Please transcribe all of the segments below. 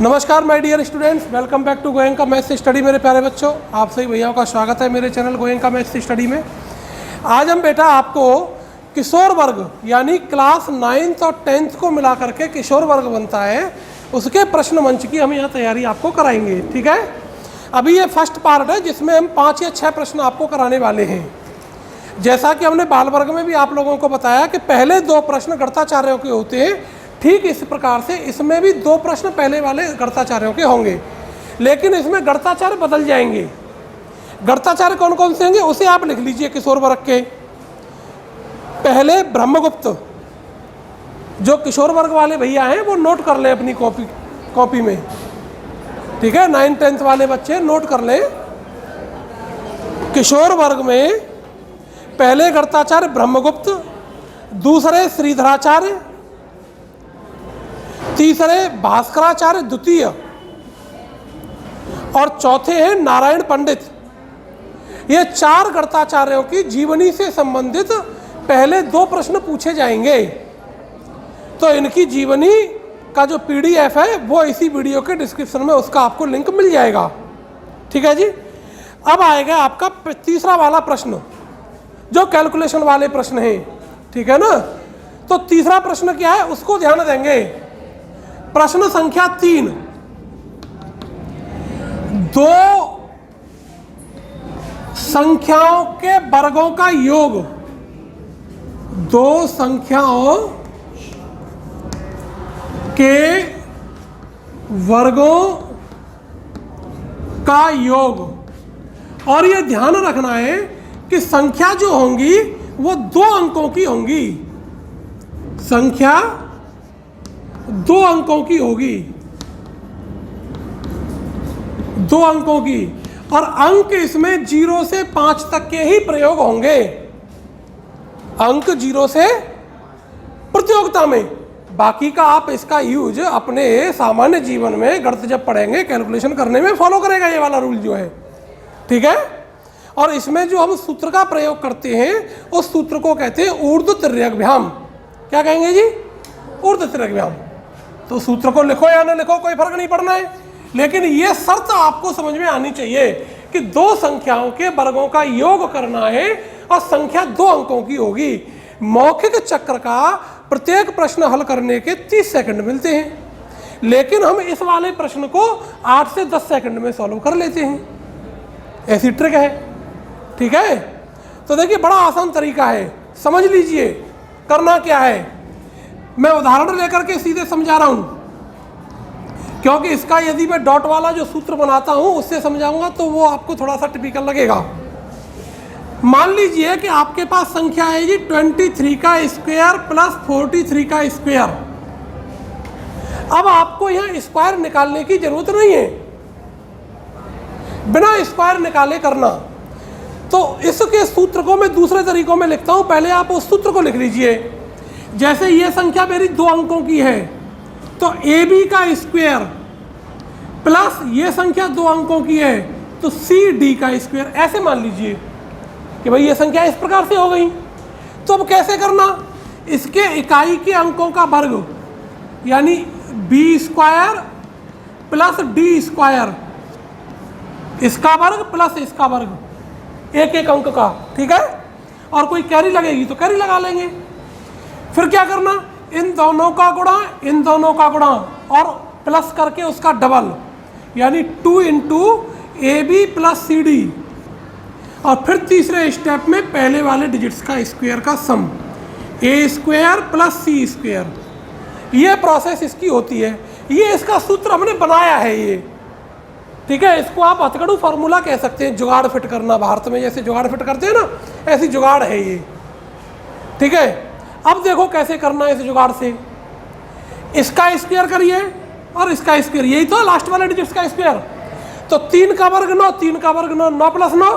नमस्कार my dear students, welcome back to Goenka maths study. मेरे प्यारे बच्चों, आप सभी भैयाओं का स्वागत है मेरे चैनल गोयंका मैथ्स स्टडी में। आज हम बेटा आपको किशोर वर्ग यानी क्लास 9th और 10th को मिला करके किशोर वर्ग बनता है, उसके प्रश्न मंच की हम यहाँ तैयारी आपको कराएंगे। ठीक है, अभी ये फर्स्ट पार्ट है जिसमें हम 5 या 6 प्रश्न आपको कराने वाले हैं। जैसा कि हमने बाल वर्ग में भी आप लोगों को बताया कि पहले 2 प्रश्न गणिताचार्यों के होते हैं, ठीक इस प्रकार से इसमें भी 2 प्रश्न पहले वाले गणिताचार्यों के होंगे, लेकिन इसमें गणिताचार्य बदल जाएंगे। गणिताचार्य कौन कौन से होंगे उसे आप लिख लीजिए किशोर वर्ग के। पहले ब्रह्मगुप्त, जो किशोर वर्ग वाले भैया हैं वो नोट कर लें अपनी कॉपी में। ठीक है, 9th 10th वाले बच्चे नोट कर लें। किशोर वर्ग में पहले गणिताचार्य ब्रह्मगुप्त, दूसरे श्रीधराचार्य, तीसरे भास्कराचार्य द्वितीय और चौथे हैं नारायण पंडित। ये 4 गणिताचार्यों की जीवनी से संबंधित पहले 2 प्रश्न पूछे जाएंगे। तो इनकी जीवनी का जो PDF है वो इसी वीडियो के डिस्क्रिप्शन में उसका आपको लिंक मिल जाएगा। ठीक है जी। अब आएगा आपका तीसरा वाला प्रश्न जो कैलकुलेशन वाले प्रश्न है। ठीक है ना, तो तीसरा प्रश्न क्या है उसको ध्यान देंगे। प्रश्न संख्या 3, 2 संख्याओं के वर्गों का योग, 2 संख्याओं के वर्गों का योग। और यह ध्यान रखना है कि संख्या जो होंगी वो 2 अंकों की होंगी। संख्या 2 अंकों की होगी, 2 अंकों की, और अंक इसमें 0 से 5 तक के ही प्रयोग होंगे। अंक 0 से प्रतियोगिता में, बाकी का आप इसका यूज अपने सामान्य जीवन में गणित जब पढ़ेंगे कैलकुलेशन करने में फॉलो करेगा ये वाला रूल जो है। ठीक है, और इसमें जो हम सूत्र का प्रयोग करते हैं उस सूत्र को कहते हैं ऊर्ध्व तिर्यकभ्याम। क्या कहेंगे जी? ऊर्ध्व तिर्यकभ्याम। तो सूत्र को लिखो या ना लिखो कोई फर्क नहीं पड़ना है, लेकिन ये शर्त आपको समझ में आनी चाहिए कि 2 संख्याओं के वर्गों का योग करना है और संख्या 2 अंकों की होगी। मौखिक चक्र का प्रत्येक प्रश्न हल करने के 30 सेकंड मिलते हैं, लेकिन हम इस वाले प्रश्न को 8 से 10 सेकंड में सॉल्व कर लेते हैं। ऐसी ट्रिक है। ठीक है, तो देखिए बड़ा आसान तरीका है, समझ लीजिए करना क्या है। मैं उदाहरण लेकर के सीधे समझा रहा हूं, क्योंकि इसका यदि मैं डॉट वाला जो सूत्र बनाता हूं उससे समझाऊंगा तो वो आपको थोड़ा सा टिपिकल लगेगा। मान लीजिए कि आपके पास संख्या है जी 23 का स्क्वायर प्लस 43 का स्क्वायर। अब आपको यहां स्क्वायर निकालने की जरूरत नहीं है, बिना स्क्वायर निकाले करना। तो इसके सूत्र को मैं दूसरे तरीकों में लिखता हूं, पहले आप उस सूत्र को लिख लीजिए। जैसे ये संख्या मेरी 2 अंकों की है तो AB का स्क्वायर प्लस ये संख्या 2 अंकों की है तो CD का स्क्वायर, ऐसे मान लीजिए कि भाई ये संख्या इस प्रकार से हो गई। तो अब कैसे करना, इसके इकाई के अंकों का वर्ग यानी B square plus D square, इसका वर्ग प्लस इसका वर्ग, एक एक अंक का। ठीक है, और कोई कैरी लगेगी तो कैरी लगा लेंगे। फिर क्या करना, इन दोनों का गुणा, इन दोनों का गुणा और प्लस करके उसका डबल, यानी 2 इंटू AB प्लस CD। और फिर तीसरे स्टेप में पहले वाले डिजिट्स का स्क्वायर का सम, A square plus C square. ये प्रोसेस इसकी होती है, ये इसका सूत्र हमने बनाया है ये। ठीक है, इसको आप हथकड़ू फार्मूला कह सकते हैं, जुगाड़ फिट करना। भारत में जैसे जुगाड़ फिट करते हैं ना, ऐसी जुगाड़ है ये। ठीक है, अब देखो कैसे करना है इस जुगाड़ से। इसका स्क्वायर करिए और इसका स्क्वायर, यही तो लास्ट वाले डिजिट्स का स्क्वायर। तो 3 का वर्ग 9, 3 का वर्ग 9, 9 प्लस 9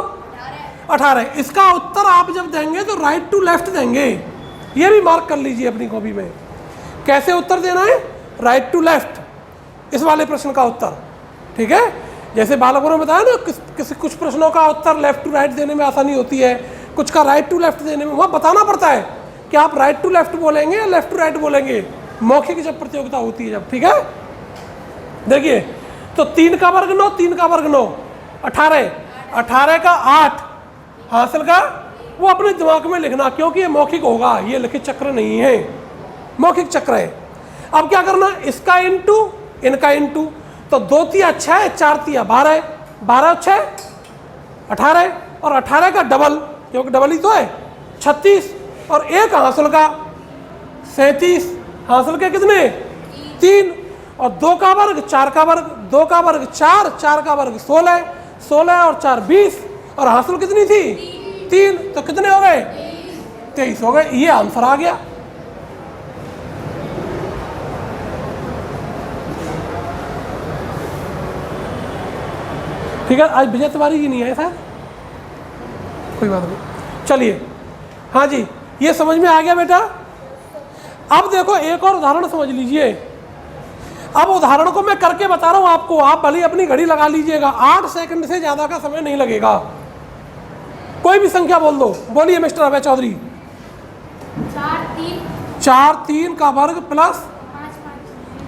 18। इसका उत्तर आप जब देंगे तो राइट टू लेफ्ट देंगे, ये भी मार्क कर लीजिए अपनी कॉपी में। कैसे उत्तर देना है, राइट टू लेफ्ट, इस वाले प्रश्न का उत्तर। ठीक है, जैसे बालकों ने बताया ना कुछ प्रश्नों का उत्तर लेफ्ट टू राइट देने में आसानी होती है, कुछ का राइट टू लेफ्ट देने में वहाँ बताना पड़ता है कि आप राइट टू लेफ्ट बोलेंगे या लेफ्ट टू राइट बोलेंगे, मौखिक जब प्रतियोगिता होती है जब। ठीक है, देखिए तो 3 का वर्ग 9, 3 का वर्ग 9, 18, 18 का 8 हासिल का, वो अपने दिमाग में लिखना, क्योंकि ये मौखिक होगा, ये लिखित चक्र नहीं है, मौखिक चक्र है। अब क्या करना, इसका इंटू इनका इंटू, तो 2 तिया 6, 4 तिया 12, 12 6 18, और 18 का डबल, क्योंकि डबल ही तो है, 36, और 1 हासिल का 37, हासिल के कितने 3, और 2 का वर्ग 4 का वर्ग, 2 का वर्ग 4, 4 का वर्ग 16, 16 और 4 20, और हासिल कितनी थी 3, तो कितने हो गए 23 हो गए। ये आंसर आ गया। ठीक है, आज विजय तिवारी जी नहीं आए सर, कोई बात नहीं, चलिए। हाँ जी, ये समझ में आ गया बेटा। अब देखो एक और उदाहरण समझ लीजिए। अब उदाहरण को मैं करके बता रहा हूं आपको, आप भले अपनी घड़ी लगा लीजिएगा, 8 सेकंड से ज्यादा का समय नहीं लगेगा। कोई भी संख्या बोल दो, बोलिए मिस्टर अभय चौधरी। 4 3 का वर्ग प्लस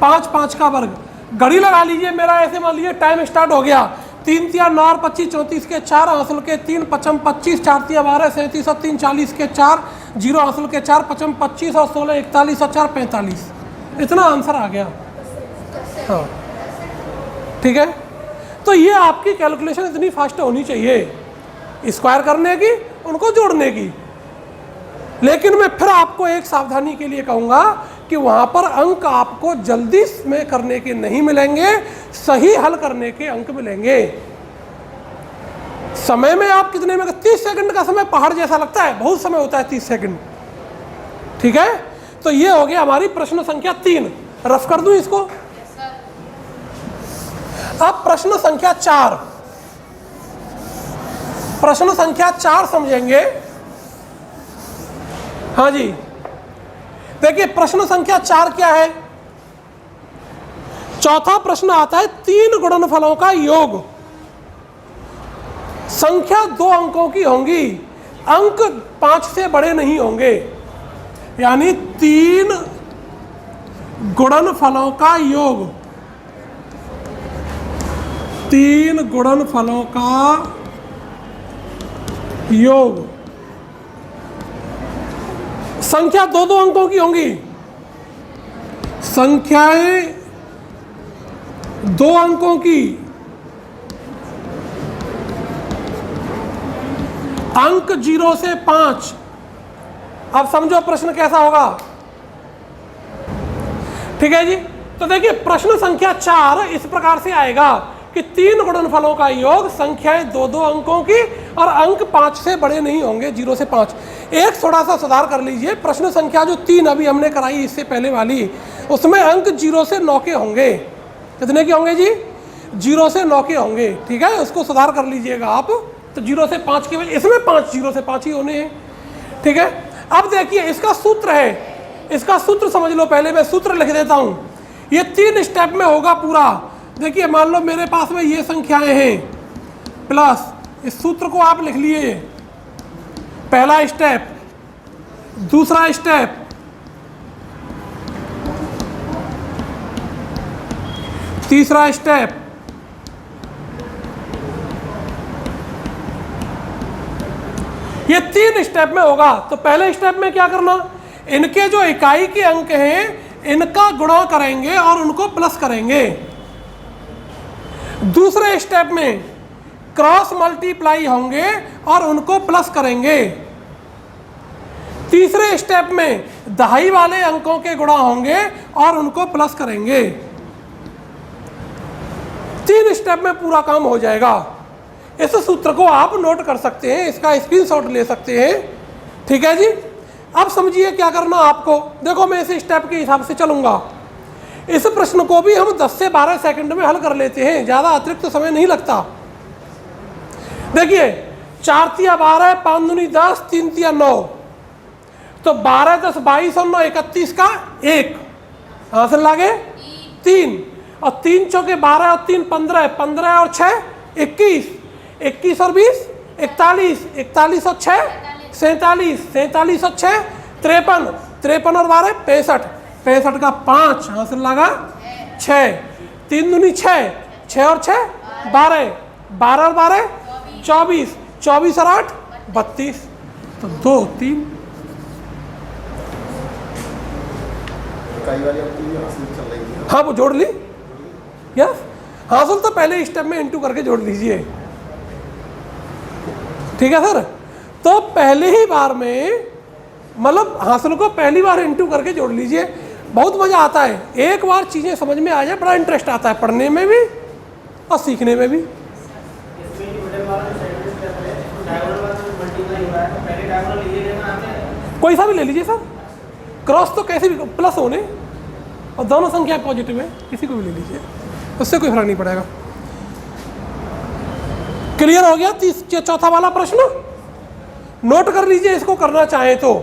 5 5 का वर्ग। घड़ी लगा लीजिए, मेरा ऐसे मान लीजिए टाइम स्टार्ट हो गया। 3 तिया 9 और 25 34 के 4 हासिल के 3 55 25, 4 तिया 12 37 और 3 40 के 4 0 हासिल के 4 55 25 और 16 41 और 4 45। इतना आंसर आ गया। हाँ ठीक है, तो ये आपकी कैलकुलेशन इतनी फास्ट होनी चाहिए स्क्वायर करने की, उनको जोड़ने की। लेकिन मैं फिर आपको एक सावधानी के लिए कहूँगा कि वहाँ पर अंक आपको जल्दी में करने के नहीं मिलेंगे, सही हल करने के अंक मिलेंगे। समय में आप कितने में, 30 सेकंड का समय पहाड़ जैसा लगता है, बहुत समय होता है 30 सेकंड। ठीक है, तो ये हो गया हमारी प्रश्न संख्या 3। रफ कर दूं इसको। अब प्रश्न संख्या 4, प्रश्न संख्या 4 समझेंगे। हाँ जी, देखिए प्रश्न संख्या 4 क्या है। चौथा प्रश्न आता है 3 गुणनफलों का योग। संख्या 2 अंकों की होंगी, अंक 5 से बड़े नहीं होंगे, यानी 3 गुणनफलों का योग, 3 गुणनफलों का योग। संख्या 2 अंकों की होंगी, संख्याएं 2 अंकों की, अंक 0 से 5। अब समझो प्रश्न कैसा होगा। ठीक है जी, तो देखिए प्रश्न संख्या 4 इस प्रकार से आएगा कि 3 गुणनफलों का योग, संख्याएं 2 अंकों की और अंक 5 से बड़े नहीं होंगे, 0 से 5। एक थोड़ा सा सुधार कर लीजिए, प्रश्न संख्या जो 3 अभी हमने कराई इससे पहले वाली, उसमें अंक 0 से 9 के होंगे। कितने के होंगे जी, 0 से 9 के होंगे। ठीक है, उसको सुधार कर लीजिएगा आप, तो 0 से 5 के, इसमें 5 0 से 5 ही होने हैं। ठीक है, अब देखिए इसका सूत्र है, इसका सूत्र समझ लो। पहले मैं सूत्र लिख देता हूं, ये 3 स्टेप में होगा पूरा। देखिए मान लो मेरे पास में ये संख्याएं हैं, प्लस इस सूत्र को आप लिख लिए। पहला स्टेप, दूसरा स्टेप, तीसरा स्टेप, ये 3 स्टेप में होगा। तो पहले स्टेप में क्या करना, इनके जो इकाई के अंक हैं इनका गुणा करेंगे और उनको प्लस करेंगे। दूसरे स्टेप में क्रॉस मल्टीप्लाई होंगे और उनको प्लस करेंगे। तीसरे स्टेप में दहाई वाले अंकों के गुणा होंगे और उनको प्लस करेंगे। 3 स्टेप में पूरा काम हो जाएगा। इस सूत्र को आप नोट कर सकते हैं, इसका स्क्रीनशॉट ले सकते हैं। ठीक है जी, अब समझिए क्या करना आपको। देखो मैं इस स्टेप के हिसाब से चलूंगा। इस प्रश्न को भी हम 10 से 12 सेकंड में हल कर लेते हैं, ज़्यादा अतिरिक्त समय नहीं लगता। देखिए 4 तिया 12, 5 दूनी 10, 3 तिया 9, तो 12 10 22 और 9 31 का 1 हासिल लागे 3, और 3 चौके 12 और 3 15, 15 और 6 21, 21 और 20 41, 41 और 6 47, 47 और 6 53, 53 और 12 65, 65 का 5 हासिल लगा 6, 3 दूनी 6, 6 और 6 12, 12 और 12 24, 24 और 8 32, तो 2 3। हाँ वो जोड़ ली, यस। हासिल तो पहले स्टेप में इंटू करके जोड़ लीजिए, ठीक है सर। तो पहले ही बार में मतलब हासिल को पहली बार इंटू करके जोड़ लीजिए, बहुत मज़ा आता है। एक बार चीज़ें समझ में आ जाए बड़ा इंटरेस्ट आता है पढ़ने में भी और सीखने में भी। कोई सा भी ले लीजिए सर, क्रॉस तो कैसे भी प्लस होने और दोनों संख्या पॉजिटिव है, किसी को भी ले लीजिए, उससे कोई फर्क नहीं पड़ेगा। क्लियर हो गया? चौथा वाला प्रश्न नोट कर लीजिए इसको करना चाहे तो,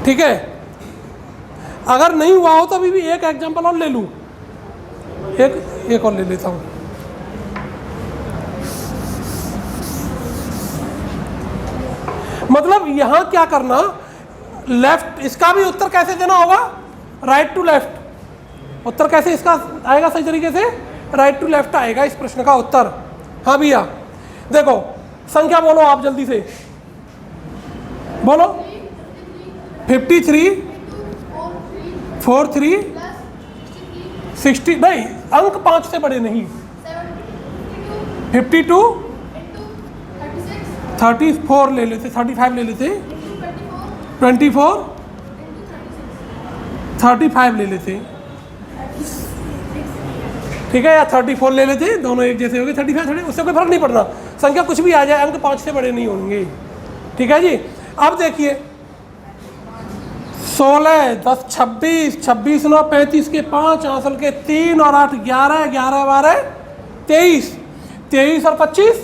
ठीक है। अगर नहीं हुआ हो तो अभी भी एक एग्जांपल और ले लूं, एक और ले लेता हूं। मतलब यहां क्या करना, लेफ्ट, इसका भी उत्तर कैसे देना होगा, राइट टू लेफ्ट। उत्तर कैसे इसका आएगा सही तरीके से, राइट टू लेफ्ट आएगा इस प्रश्न का उत्तर। हाँ भैया देखो संख्या बोलो आप जल्दी से बोलो। 53 43 60, नहीं अंक 5 से बड़े नहीं। 52 34 ले लेते, 35 ले लेते, 24 35 ले लेते, ठीक है, या 34 ले लेते, दोनों एक जैसे हो गए। 35 30, उससे कोई फर्क नहीं पड़ना, संख्या कुछ भी आ जाए, अंक 5 से बड़े नहीं होंगे, ठीक है जी। अब देखिए 16 10 26 26 9 35 के 5 हासिल के 3 और 8 11 11 12 23 23 और 25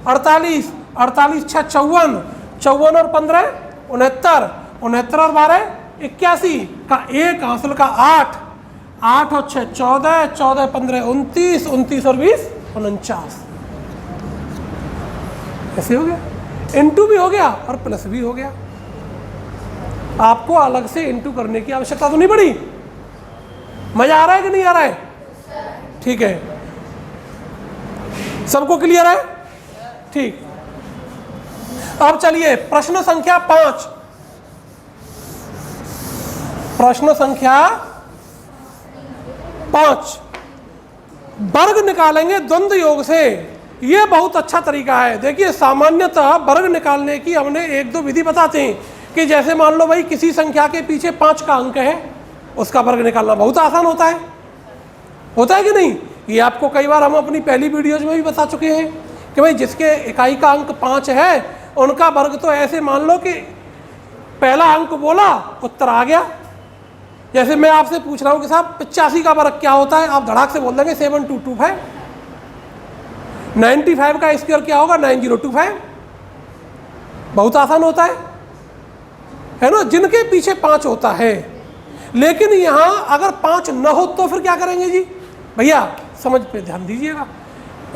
48 48 6 54 54 और 15 69 69 और 12 81 का 1 हासिल का 8 8 और 6 14 14 15 29 29 और 20 49। ऐसे हो गया, इंटू भी हो गया और प्लस भी हो गया। आपको अलग से इंटू करने की आवश्यकता तो नहीं पड़ी। मजा आ रहा है कि नहीं आ रहा है? ठीक है, सबको क्लियर है? ठीक। अब चलिए प्रश्न संख्या 5। प्रश्न संख्या 5 वर्ग निकालेंगे द्वंद्व योग से। यह बहुत अच्छा तरीका है। देखिए सामान्यतः वर्ग निकालने की हमने एक दो विधि बताते हैं कि जैसे मान लो भाई किसी संख्या के पीछे 5 का अंक है, उसका वर्ग निकालना बहुत आसान होता है कि नहीं? ये आपको कई बार हम अपनी पहली वीडियोज में भी बता चुके हैं कि भाई जिसके इकाई का अंक 5 है उनका वर्ग तो ऐसे मान लो कि पहला अंक बोला उत्तर आ गया। जैसे मैं आपसे पूछ रहा हूं कि साहब 85 का वर्ग क्या होता है, आप धड़ाक से बोल देंगे 7225। 95 का स्क्वायर क्या होगा, 9025। बहुत आसान होता है ना, जिनके पीछे 5 होता है। लेकिन यहां अगर 5 न हो तो फिर क्या करेंगे जी? भैया समझ पे ध्यान दीजिएगा।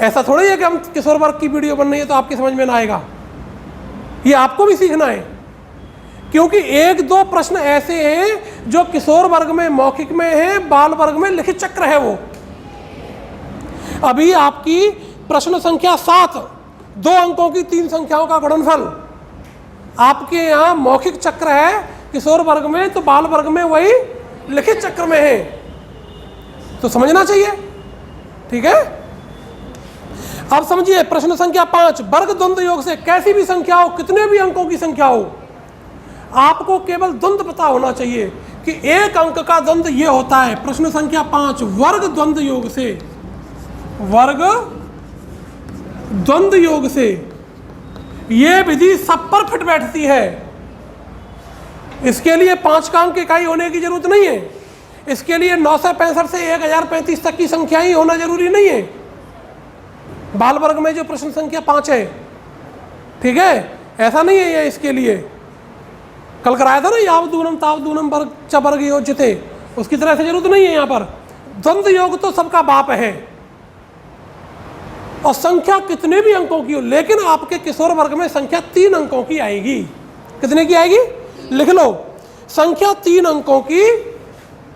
ऐसा थोड़ा ही है कि हम किशोर वर्ग की वीडियो बन रही है तो आपकी समझ में ना आएगा, ये आपको भी सीखना है। क्योंकि एक दो प्रश्न ऐसे हैं जो किशोर वर्ग में मौखिक में है, बाल वर्ग में लिखित चक्र है। वो अभी आपकी प्रश्न संख्या 7 2 अंकों की 3 संख्याओं का गुणनफल आपके यहाँ मौखिक चक्र है किशोर वर्ग में, तो बाल वर्ग में वही लिखित चक्र में है, तो समझना चाहिए। ठीक है, अब समझिए प्रश्न संख्या 5 वर्ग द्वंद्व योग से कैसी भी संख्या हो, कितने भी अंकों की संख्या हो, आपको केवल द्वंद्व पता होना चाहिए कि एक अंक का द्वंद्व ये होता है। प्रश्न संख्या 5 वर्ग द्वंद्व योग से, वर्ग द्वंद्व योग से ये विधि सब पर फिट बैठती है। इसके लिए 5 का अंक इकाई होने की जरूरत नहीं है। इसके लिए 965 से 1035 तक की संख्या ही होना जरूरी नहीं है बाल वर्ग में जो प्रश्न संख्या 5 है। ठीक है, ऐसा नहीं है ये। इसके लिए कल कराया था ना याव दूनम ताव दूनम वर्ग च वर्ग योज्यते, उसकी तरह से जरूरत नहीं है। यहाँ पर द्वंद्व योग तो सबका बाप है और संख्या कितने भी अंकों की हो, लेकिन आपके किशोर वर्ग में संख्या 3 अंकों की आएगी। कितने की आएगी? लिख लो, संख्या 3 अंकों की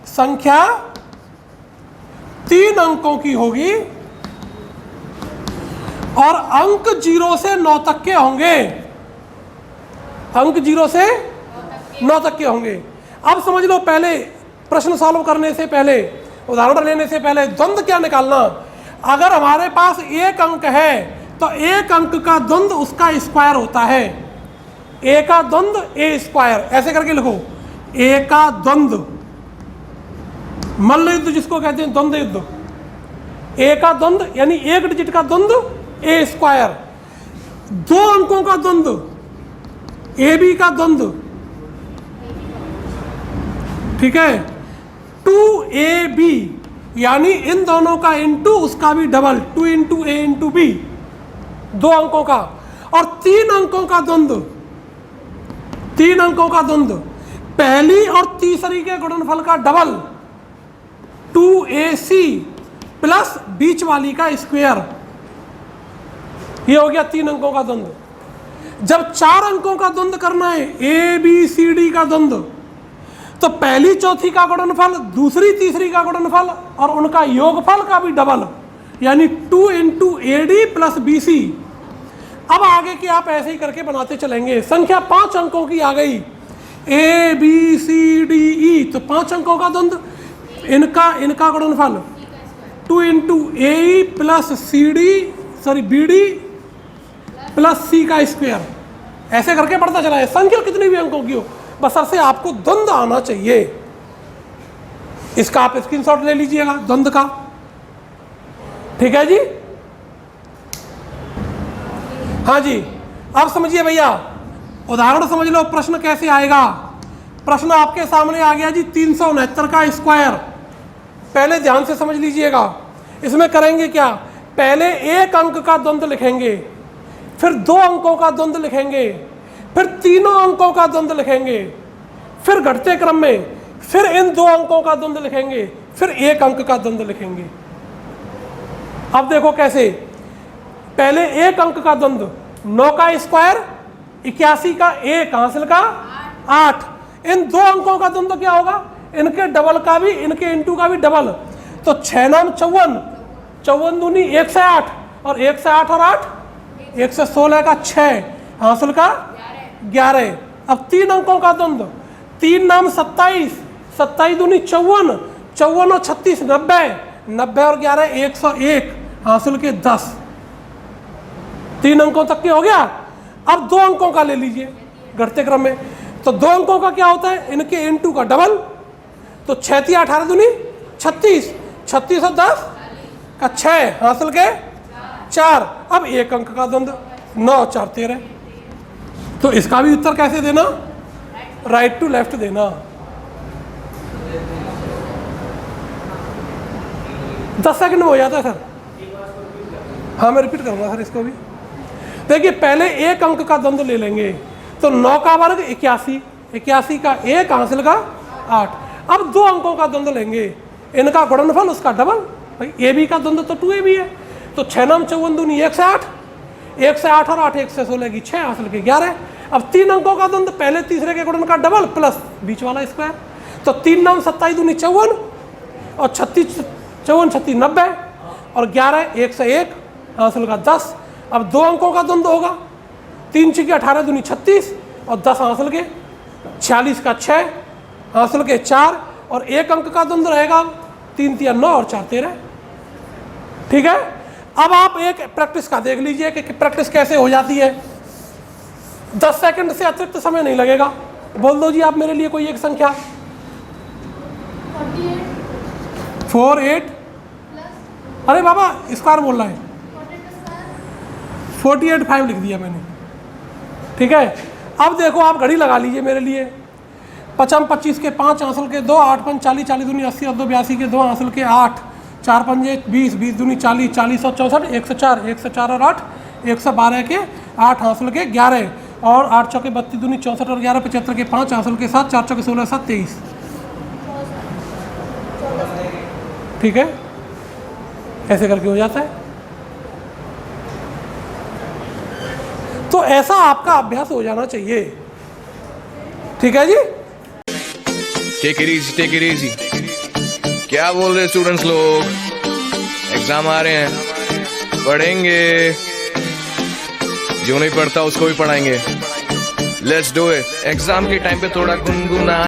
संख्या 3 अंकों की होगी और अंक 0 से 9 तक के होंगे। अंक 0 से 9 तक के होंगे। अब समझ लो, पहले प्रश्न सॉल्व करने से पहले, उदाहरण लेने से पहले द्वंद्व क्या निकालना। अगर हमारे पास एक अंक है तो एक अंक का द्वंद्व उसका स्क्वायर होता है। ए का द्वंद्व ए स्क्वायर, ऐसे करके लिखो, ए का द्वंद्व, मल्ल युद्ध जिसको कहते हैं, द्वंद्व युद्ध, ए का द्वंद्व यानी एक डिजिट का द्वंद्व ए स्क्वायर, 2 अंकों का द्वंद्व ए बी का द्वंद्व, ठीक है, 2ab यानी इन दोनों का इंटू उसका भी डबल, 2 इंटू ए इंटू बी, 2 अंकों का, और 3 अंकों का द्वंद्व, 3 अंकों का द्वंद्व, पहली और तीसरी के गुणनफल का डबल, 2ac प्लस बीच वाली का स्क्वायर। ये हो गया 3 अंकों का द्वंद्व। जब 4 अंकों का द्वंद्व करना है, ए बी सी डी का द्वंद्व, तो पहली चौथी का गुणनफल, दूसरी तीसरी का गुणनफल और उनका योगफल का भी डबल, यानी 2 into A D plus B C. अब आगे की आप ऐसे ही करके बनाते चलेंगे। संख्या 5 अंकों की आ गई, A B C D E, तो 5 अंकों का द्वंद्व, इनका गुणनफल 2 into a plus c d, sorry b d plus c का स्क्वायर। ऐसे करके बढ़ता चला है, संख्या कितनी भी अंकों की हो, बस से आपको द्वंद्व आना चाहिए। इसका आप स्क्रीनशॉट ले लीजिएगा द्वंद्व का, ठीक है जी। हाँ जी, अब समझिए भैया, उदाहरण समझ लो, प्रश्न कैसे आएगा। प्रश्न आपके सामने आ गया जी 369 का स्क्वायर। पहले ध्यान से समझ लीजिएगा। इसमें करेंगे क्या, पहले एक अंक का द्वंद्व लिखेंगे, फिर 2 अंकों का द्वंद्व लिखेंगे, फिर 3 अंकों का द्वंद्व लिखेंगे, फिर घटते क्रम में फिर इन 2 अंकों का द्वंद्व लिखेंगे, फिर 1 अंक का द्वंद्व लिखेंगे। अब देखो कैसे, पहले 1 अंक का द्वंद्व, 9 का स्क्वायर 81 का 1 हासिल का 8। इन 2 अंकों का द्वंद्व क्या होगा, इनके डबल का भी, इनके इंटू का भी डबल, तो 6 नाम 54, 54 दूनी 1 से 8, और 1 से 8 और 8 1 से 16 का 6 हासिल का 11। अब 3 अंकों का द्वंद्व, 3 नाम 27, 27 दूनी 54, 54 और 36 90, 90 और 11 101 हासिल के 10। 3 अंकों तक के हो गया। अब 2 अंकों का ले लीजिए घटते क्रम में, तो 2 अंकों का क्या होता है, इनके इंटू का डबल, तो 6 × 18 दूनी 36, 36 और 10 का 6 हासिल के 4। अब 1 अंक का द्वंद्व, 9 4 13। तो इसका भी उत्तर कैसे देना, राइट टू लेफ्ट देना। 10 सेकंड में हो जाता है सर। हाँ मैं रिपीट करूंगा सर इसको भी। देखिए पहले 1 अंक का द्वंद्व ले लेंगे, तो 9 का वर्ग 81, 81 का 1 हासिल का 8। अब 2 अंकों का द्वंद्व लेंगे, इनका गुणनफल उसका डबल, भाई ए बी का द्वंद्व तो 2ab है, तो 6 नाम 54 दूनी 1 से 8, 1 से 8 और 8 1 से 16 की 6 हासिल के 11। अब 3 अंकों का द्वंद्व, पहले तीसरे के गुणन का डबल प्लस बीच वाला स्क्वायर, तो 3 नाम 27 दूनी 54 और 36 54 36 90 और 11 1 से 1 हासिल का 10। अब 2 अंकों का द्वंद्व होगा, 3 × 18 दूनी 36 और 10 हासिल के 46 का 6 हासिल के 4, और 1 अंक का द्वंद्व रहेगा 3 × 3 9 और 4 13। ठीक है। अब आप एक प्रैक्टिस का देख लीजिए कि प्रैक्टिस कैसे हो जाती है। 10 सेकंड से अतिरिक्त समय नहीं लगेगा। बोल दो जी आप मेरे लिए कोई एक संख्या। 48 अरे बाबा स्क्वायर बोल रहा है, 48 5 लिख दिया मैंने। ठीक है। अब देखो आप घड़ी लगा लीजिए मेरे लिए। 55 25 के 5 हासिल के 2, 8 5 40 40 दूनी 80 और 2 82 के 2 हासिल के 8, 4 5 20 20 दूनी 40 40 और 64 1 से 4 1 से 4 और 8 1 से 12 के 8 हासिल के 11 और 8 चौके 32 दूनी 64 और 11 75 के 5 हासिल के 7 4 चौके 16 7 23। ठीक है। ऐसे करके हो जाता है। तो ऐसा आपका अभ्यास हो जाना चाहिए। ठीक है जी। टेक इट इजी क्या बोल रहे स्टूडेंट्स लोग। एग्जाम आ रहे हैं, पढ़ेंगे। जो नहीं पढ़ता उसको भी पढ़ाएंगे। Let's do it. एग्जाम के टाइम पे थोड़ा गुनगुना